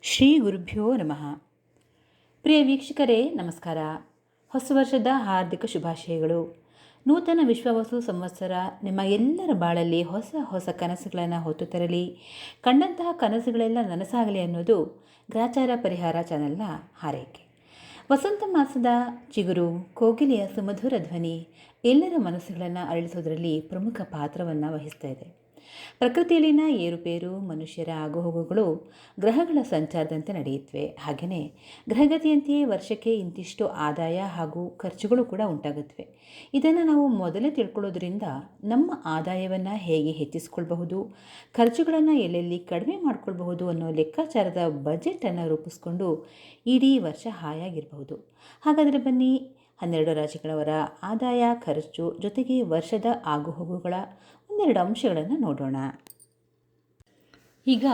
ಶ್ರೀ ಗುರುಭ್ಯೋ ನಮಃ. ಪ್ರಿಯ ವೀಕ್ಷಕರೇ ನಮಸ್ಕಾರ. ಹೊಸ ವರ್ಷದ ಹಾರ್ದಿಕ ಶುಭಾಶಯಗಳು. ನೂತನ ವಿಶ್ವವಸು ಸಂವತ್ಸರ ನಿಮ್ಮ ಎಲ್ಲರ ಬಾಳಲ್ಲಿ ಹೊಸ ಹೊಸ ಕನಸುಗಳನ್ನು ಹೊತ್ತು ತರಲಿ, ಕಂಡಂತಹ ಕನಸುಗಳೆಲ್ಲ ನನಸಾಗಲಿ ಅನ್ನೋದು ಗ್ರಾಚಾರ ಪರಿಹಾರ ಚಾನೆಲ್ನ ಹಾರೈಕೆ. ವಸಂತ ಮಾಸದ ಚಿಗುರು, ಕೋಗಿಲೆಯ ಸುಮಧುರ ಧ್ವನಿ ಎಲ್ಲರ ಮನಸ್ಸುಗಳನ್ನು ಅರಳಿಸೋದರಲ್ಲಿ ಪ್ರಮುಖ ಪಾತ್ರವನ್ನು ವಹಿಸ್ತಾ ಇದೆ. ಪ್ರಕೃತಿಯಲ್ಲಿನ ಏರುಪೇರು, ಮನುಷ್ಯರ ಆಗುಹೋಗುಗಳು ಗ್ರಹಗಳ ಸಂಚಾರದಂತೆ ನಡೆಯುತ್ತವೆ. ಹಾಗೆಯೇ ಗ್ರಹಗತಿಯಂತೆಯೇ ವರ್ಷಕ್ಕೆ ಇಂತಿಷ್ಟು ಆದಾಯ ಹಾಗೂ ಖರ್ಚುಗಳು ಕೂಡ ಉಂಟಾಗುತ್ತವೆ. ಇದನ್ನು ನಾವು ಮೊದಲೇ ತಿಳ್ಕೊಳ್ಳೋದ್ರಿಂದ ನಮ್ಮ ಆದಾಯವನ್ನು ಹೇಗೆ ಹೆಚ್ಚಿಸ್ಕೊಳ್ಬಹುದು, ಖರ್ಚುಗಳನ್ನು ಎಲ್ಲೆಲ್ಲಿ ಕಡಿಮೆ ಮಾಡ್ಕೊಳ್ಬಹುದು ಅನ್ನೋ ಲೆಕ್ಕಾಚಾರದ ಬಜೆಟನ್ನು ರೂಪಿಸ್ಕೊಂಡು ಇಡೀ ವರ್ಷ ಹಾಯಾಗಿರಬಹುದು. ಹಾಗಾದರೆ ಬನ್ನಿ, 12 ರಾಶಿಗಳವರ ಆದಾಯ, ಖರ್ಚು ಜೊತೆಗೆ ವರ್ಷದ ಆಗುಹೋಗುಗಳ ಒಂದೆರಡು ಅಂಶಗಳನ್ನು ನೋಡೋಣ. ಈಗ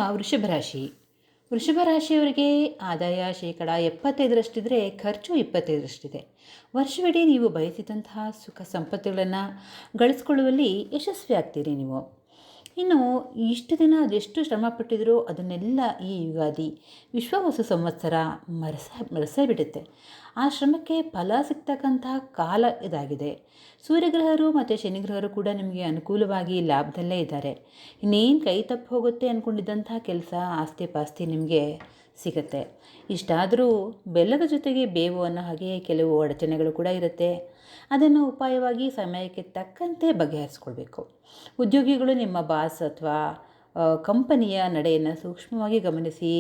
ವೃಷಭ ರಾಶಿಯವರಿಗೆ ಆದಾಯ 75% ಖರ್ಚು 25%. ವರ್ಷವಿಡೀ ನೀವು ಬಯಸಿದಂತಹ ಸುಖ ಸಂಪತ್ತುಗಳನ್ನು ಗಳಿಸ್ಕೊಳ್ಳುವಲ್ಲಿ ಯಶಸ್ವಿ ಆಗ್ತೀರಿ ನೀವು. ಇನ್ನು ಇಷ್ಟು ದಿನ ಅದೆಷ್ಟು ಶ್ರಮಪಟ್ಟಿದ್ರೋ ಅದನ್ನೆಲ್ಲ ಈ ಯುಗಾದಿ ವಿಶ್ವವಸು ಸಂವತ್ಸರ ಮರೆಸೇ ಬಿಡುತ್ತೆ. ಆ ಶ್ರಮಕ್ಕೆ ಫಲ ಸಿಗ್ತಕ್ಕಂತಹ ಕಾಲ ಇದಾಗಿದೆ. ಸೂರ್ಯಗ್ರಹರು ಮತ್ತು ಶನಿಗ್ರಹರು ಕೂಡ ನಿಮಗೆ ಅನುಕೂಲವಾಗಿ ಲಾಭದಲ್ಲೇ ಇದ್ದಾರೆ. ಇನ್ನೇನು ಕೈ ತಪ್ಪಿ ಹೋಗುತ್ತೆ ಅಂದ್ಕೊಂಡಿದ್ದಂತಹ ಕೆಲಸ, ಆಸ್ತಿ ಪಾಸ್ತಿ ನಿಮಗೆ ಸಿಗುತ್ತೆ. ಇಷ್ಟಾದರೂ ಬೆಲ್ಲದ ಜೊತೆಗೆ ಬೇವು ಅನ್ನೋ ಹಾಗೆ ಕೆಲವು ಅಡಚಣೆಗಳು ಕೂಡ ಇರುತ್ತೆ. ಅದನ್ನು ಉಪಾಯವಾಗಿ ಸಮಯಕ್ಕೆ ತಕ್ಕಂತೆ ಬಗೆಹರಿಸ್ಕೊಳ್ಬೇಕು. ಉದ್ಯೋಗಿಗಳು ನಿಮ್ಮ ಬಾಸ್ ಅಥವಾ ಕಂಪನಿಯ ನಡೆಯನ್ನು ಸೂಕ್ಷ್ಮವಾಗಿ ಗಮನಿಸಿ.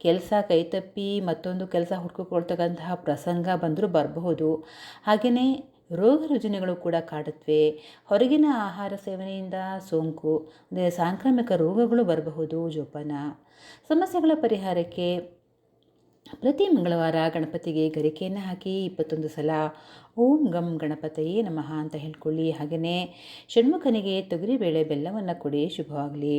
ಕೆಲಸ ಕೈತಪ್ಪಿ ಮತ್ತೊಂದು ಕೆಲಸ ಹುಡ್ಕೊಳ್ತಕ್ಕಂತಹ ಪ್ರಸಂಗ ಬಂದರೂ ಬರಬಹುದು. ಹಾಗೆಯೇ ರೋಗ ರುಜಿನಗಳು ಕೂಡ ಕಾಡುತ್ತವೆ. ಹೊರಗಿನ ಆಹಾರ ಸೇವನೆಯಿಂದ ಸೋಂಕು, ಸಾಂಕ್ರಾಮಿಕ ರೋಗಗಳು ಬರಬಹುದು. ಜೋಪಾನ. ಸಮಸ್ಯೆಗಳ ಪರಿಹಾರಕ್ಕೆ ಪ್ರತಿ ಮಂಗಳವಾರ ಗಣಪತಿಗೆ ಗರಿಕೆಯನ್ನು ಹಾಕಿ 21 ಸಲ ಓಂ ಗಂ ಗಣಪತಯೇ ನಮಃ ಅಂತ ಹೇಳ್ಕೊಳ್ಳಿ. ಹಾಗೆಯೇ ಷಣ್ಮುಖನಿಗೆ ತೊಗರಿಬೇಳೆ ಬೆಲ್ಲವನ್ನು ಕೊಡಿ, ಶುಭವಾಗಲಿ.